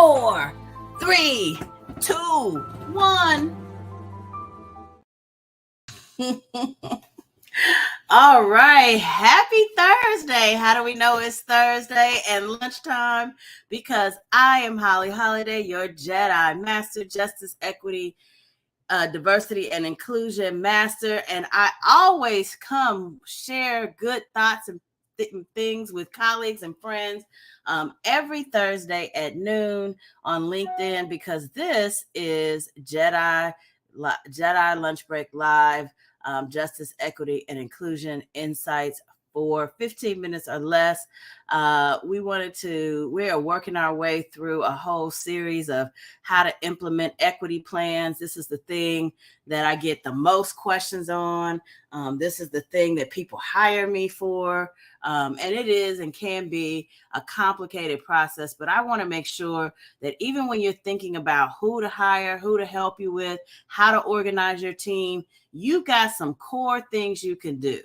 4, 3, 2, 1. All right. Happy Thursday. How do we know it's Thursday and lunchtime? Because I am Holly Holiday, your J.E.D.I Master, Justice, Equity, Diversity, and Inclusion Master. And I always come share good thoughts and things with colleagues and friends every Thursday at noon on LinkedIn, because this is J.E.D.I Lunch Break Live, Justice, Equity, and Inclusion Insights for 15 minutes or less. We are working our way through a whole series of how to implement equity plans. This is the thing that I get the most questions on. This is the thing that people hire me for. And it is and can be a complicated process, but I want to make sure that even when you're thinking about who to hire, who to help you with, how to organize your team, you've got some core things you can do.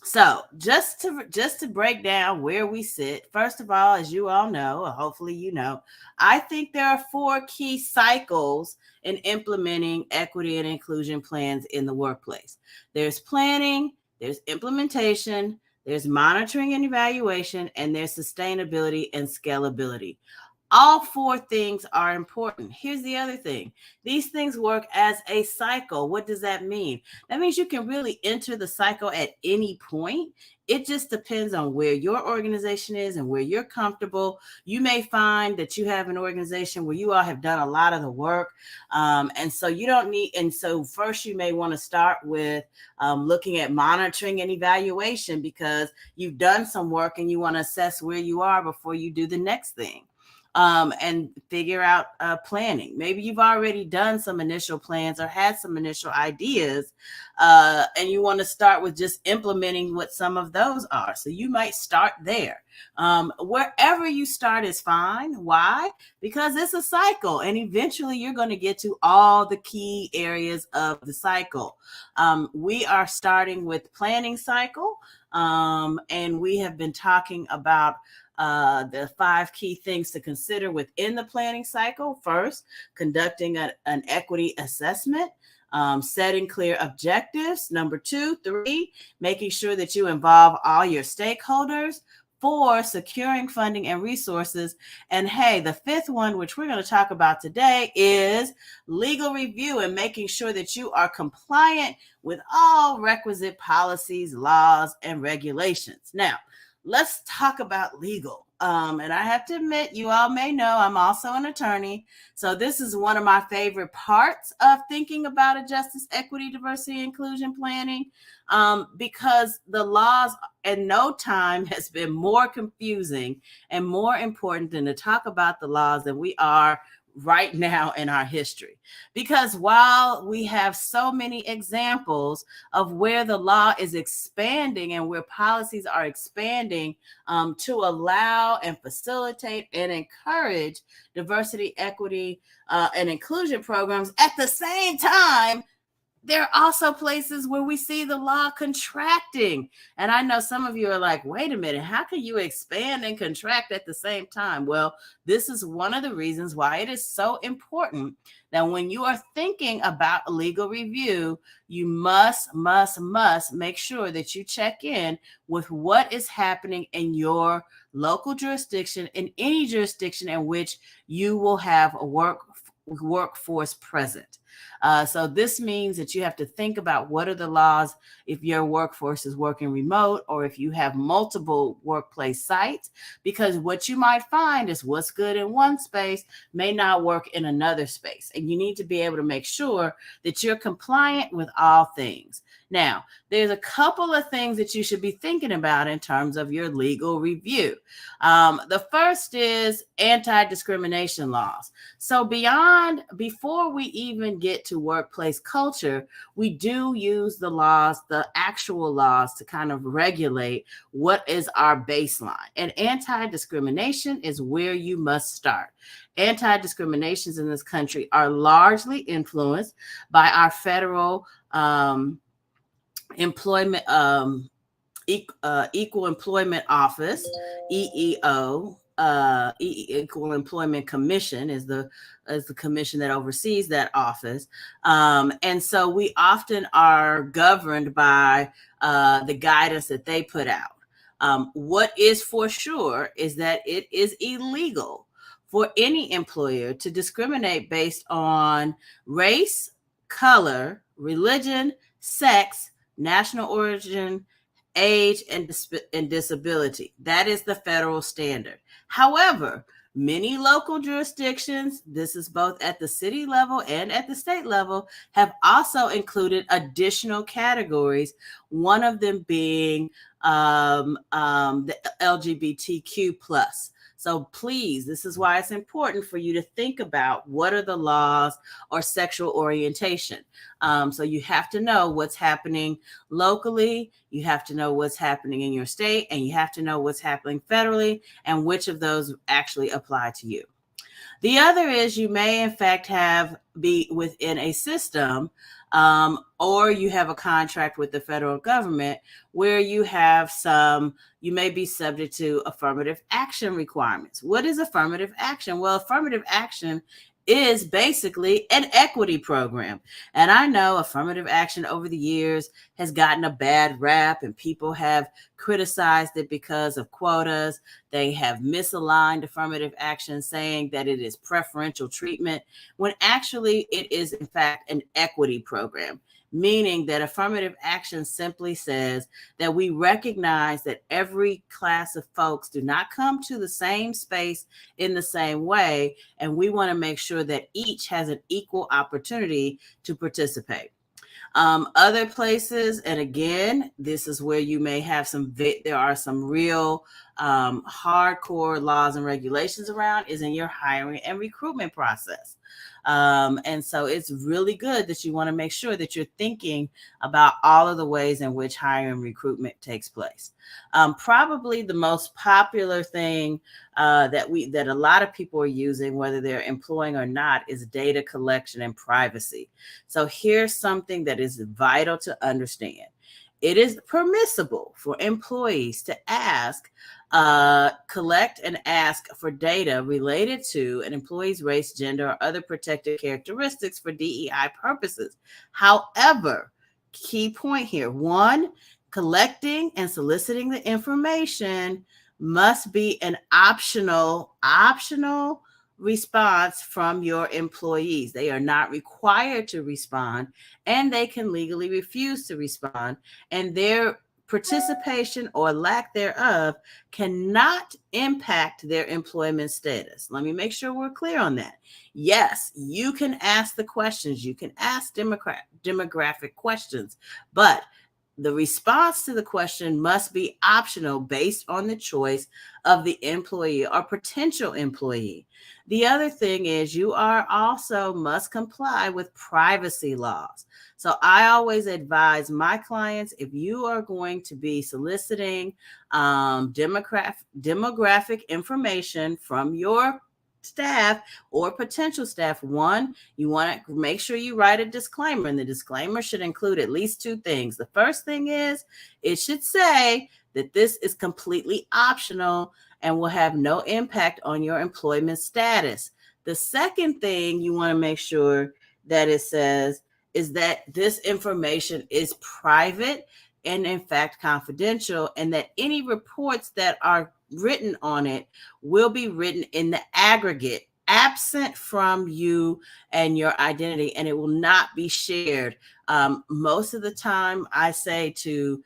So just to break down where we sit, first of all, as you all know, or hopefully you know, I think there are 4 key cycles in implementing equity and inclusion plans in the workplace. There's planning, there's implementation, there's monitoring and evaluation, and there's sustainability and scalability. All 4 things are important. Here's the other thing. These things work as a cycle. What does that mean? That means you can really enter the cycle at any point. It just depends on where your organization is and where you're comfortable. You may find that you have an organization where you all have done a lot of the work. And so you don't need, and so first you may want to start with looking at monitoring and evaluation, because you've done some work and you want to assess where you are before you do the next thing. And figure out planning. Maybe you've already done some initial plans or had some initial ideas, and you want to start with just implementing what some of those are. So you might start there. Wherever you start is fine. Why? Because it's a cycle, and eventually you're going to get to all the key areas of the cycle. We are starting with planning cycle, and we have been talking about the 5 key things to consider within the planning cycle. First, conducting an equity assessment, setting clear objectives. Number 2, 3, making sure that you involve all your stakeholders. 4, securing funding and resources. And hey, the 5th one, which we're going to talk about today, is legal review and making sure that you are compliant with all requisite policies, laws, and regulations. Now, let's talk about legal. And I have to admit, you all may know I'm also an attorney. So this is one of my favorite parts of thinking about a justice, equity, diversity, inclusion planning, because the laws in no time has been more confusing and more important than to talk about the laws than we are right now in our history. Because while we have so many examples of where the law is expanding and where policies are expanding to allow and facilitate and encourage diversity, equity, and inclusion programs, at the same time, there are also places where we see the law contracting. And I know some of you are like, wait a minute, how can you expand and contract at the same time? Well, this is one of the reasons why it is so important that when you are thinking about legal review, you must make sure that you check in with what is happening in your local jurisdiction, in any jurisdiction in which you will have a workforce present. So this means that you have to think about what are the laws if your workforce is working remote or if you have multiple workplace sites, because what you might find is what's good in one space may not work in another space. And you need to be able to make sure that you're compliant with all things. Now, there's a couple of things that you should be thinking about in terms of your legal review. The first is anti-discrimination laws. So before we even get to workplace culture, we do use the laws, the actual laws, to kind of regulate what is our baseline. And anti-discrimination is where you must start. Anti-discriminations in this country are largely influenced by our federal employment Equal Employment Office, EEO, Equal Employment Commission is the commission that oversees that office. And so we often are governed by the guidance that they put out. What is for sure is that it is illegal for any employer to discriminate based on race, color, religion, sex, national origin, age, and disability. That is the federal standard. However, many local jurisdictions, this is both at the city level and at the state level, have also included additional categories, one of them being the LGBTQ plus. So please, this is why it's important for you to think about what are the laws or sexual orientation. So you have to know what's happening locally, you have to know what's happening in your state, and you have to know what's happening federally and which of those actually apply to you. The other is you may in fact be within a system, or you have a contract with the federal government where you may be subject to affirmative action requirements. What is affirmative action? Well, affirmative action is basically an equity program. And I know affirmative action over the years has gotten a bad rap, and people have criticized it because of quotas. They have misaligned affirmative action, saying that it is preferential treatment, when actually it is in fact an equity program, meaning that affirmative action simply says that we recognize that every class of folks do not come to the same space in the same way, and we want to make sure that each has an equal opportunity to participate. Other places, and again, this is where you may have there are some real hardcore laws and regulations around, is in your hiring and recruitment process. And so it's really good that you want to make sure that you're thinking about all of the ways in which hiring and recruitment takes place. Probably the most popular thing that a lot of people are using, whether they're employing or not, is data collection and privacy. So here's something that is vital to understand. It is permissible for employees to collect and ask for data related to an employee's race, gender, or other protected characteristics for DEI purposes. However, key point here: one, collecting and soliciting the information must be an optional response from your employees. They are not required to respond, and they can legally refuse to respond, and their participation or lack thereof cannot impact their employment status. Let me make sure we're clear on that. Yes, you can ask the questions, you can ask demographic questions, but the response to the question must be optional based on the choice of the employee or potential employee. The other thing is you must comply with privacy laws. So I always advise my clients, if you are going to be soliciting demographic information from your staff or potential staff, one, you want to make sure you write a disclaimer, and the disclaimer should include at least two things. The first thing is it should say that this is completely optional and will have no impact on your employment status. The second thing you want to make sure that it says is that this information is private and in fact confidential, and that any reports that are written on it will be written in the aggregate, absent from you and your identity, and it will not be shared. Most of the time, I say to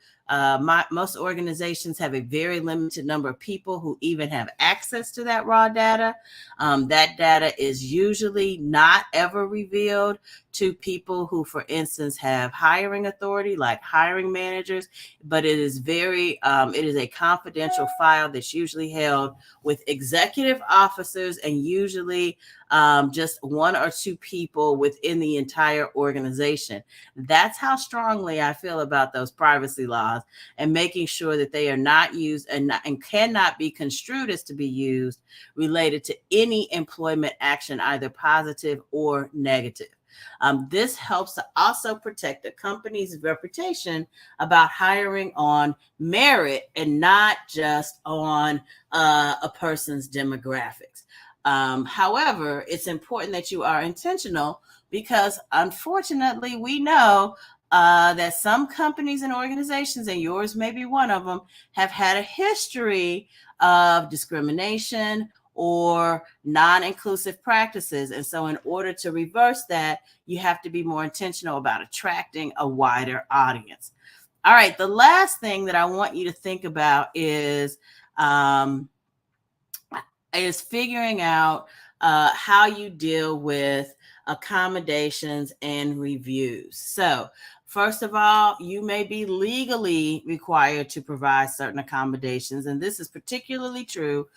most organizations have a very limited number of people who even have access to that raw data. That data is usually not ever revealed to people who, for instance, have hiring authority, like hiring managers, but it is a confidential file that's usually held with executive officers, and usually just one or two people within the entire organization. That's how strongly I feel about those privacy laws, and making sure that they are not used and cannot be construed as to be used related to any employment action, either positive or negative. This helps to also protect the company's reputation about hiring on merit and not just on a person's demographics. However, it's important that you are intentional because unfortunately, we know that some companies and organizations, and yours may be one of them, have had a history of discrimination or non-inclusive practices. And so in order to reverse that, you have to be more intentional about attracting a wider audience. All right, the last thing that I want you to think about is figuring out how you deal with accommodations and reviews. So, first of all, you may be legally required to provide certain accommodations, and this is particularly true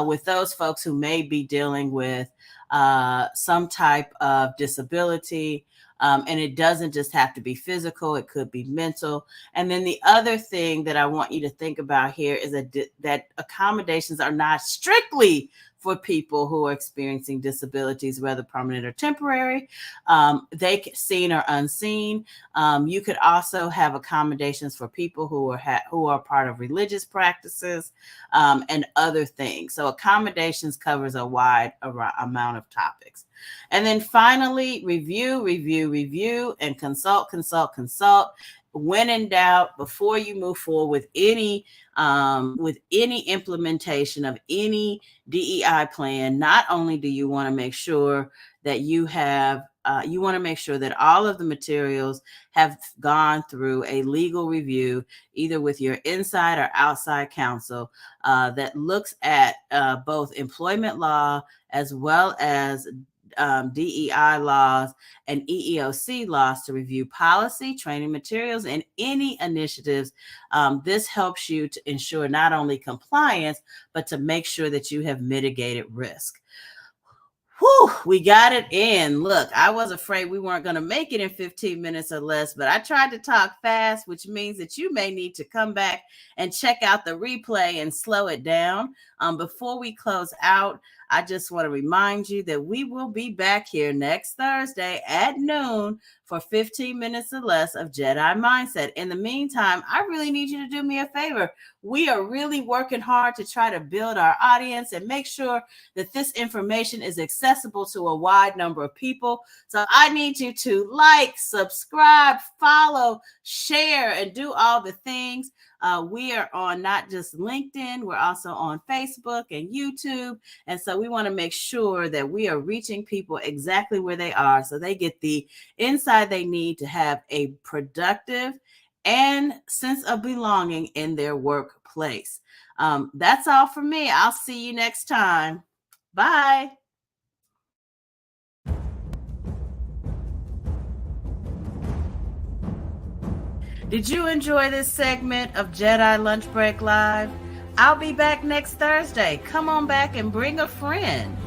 with those folks who may be dealing with some type of disability. And it doesn't just have to be physical, it could be mental. And then the other thing that I want you to think about here is that accommodations are not strictly for people who are experiencing disabilities, whether permanent or temporary, they seen or unseen. You could also have accommodations for people who are part of religious practices and other things. So accommodations covers a wide amount of topics. And then finally, review, and consult. When in doubt, before you move forward with any implementation of any DEI plan, not only do you want to make sure that you want to make sure that all of the materials have gone through a legal review, either with your inside or outside counsel, that looks at both employment law as well as DEI laws and EEOC laws to review policy, training materials, and any initiatives. This helps you to ensure not only compliance, but to make sure that you have mitigated risk. Whew, we got it in. Look, I was afraid we weren't going to make it in 15 minutes or less, but I tried to talk fast, which means that you may need to come back and check out the replay and slow it down. Before we close out, I just want to remind you that we will be back here next Thursday at noon for 15 minutes or less of J.E.D.I Mindset. In the meantime, I really need you to do me a favor. We are really working hard to try to build our audience and make sure that this information is accessible to a wide number of people. So I need you to like, subscribe, follow, share, and do all the things. We are on not just LinkedIn, we're also on Facebook and YouTube. And so we want to make sure that we are reaching people exactly where they are so they get the insight they need to have a productive and sense of belonging in their workplace. That's all for me. I'll see you next time. Bye. Did you enjoy this segment of J.E.D.I Lunch Break Live? I'll be back next Thursday. Come on back and bring a friend.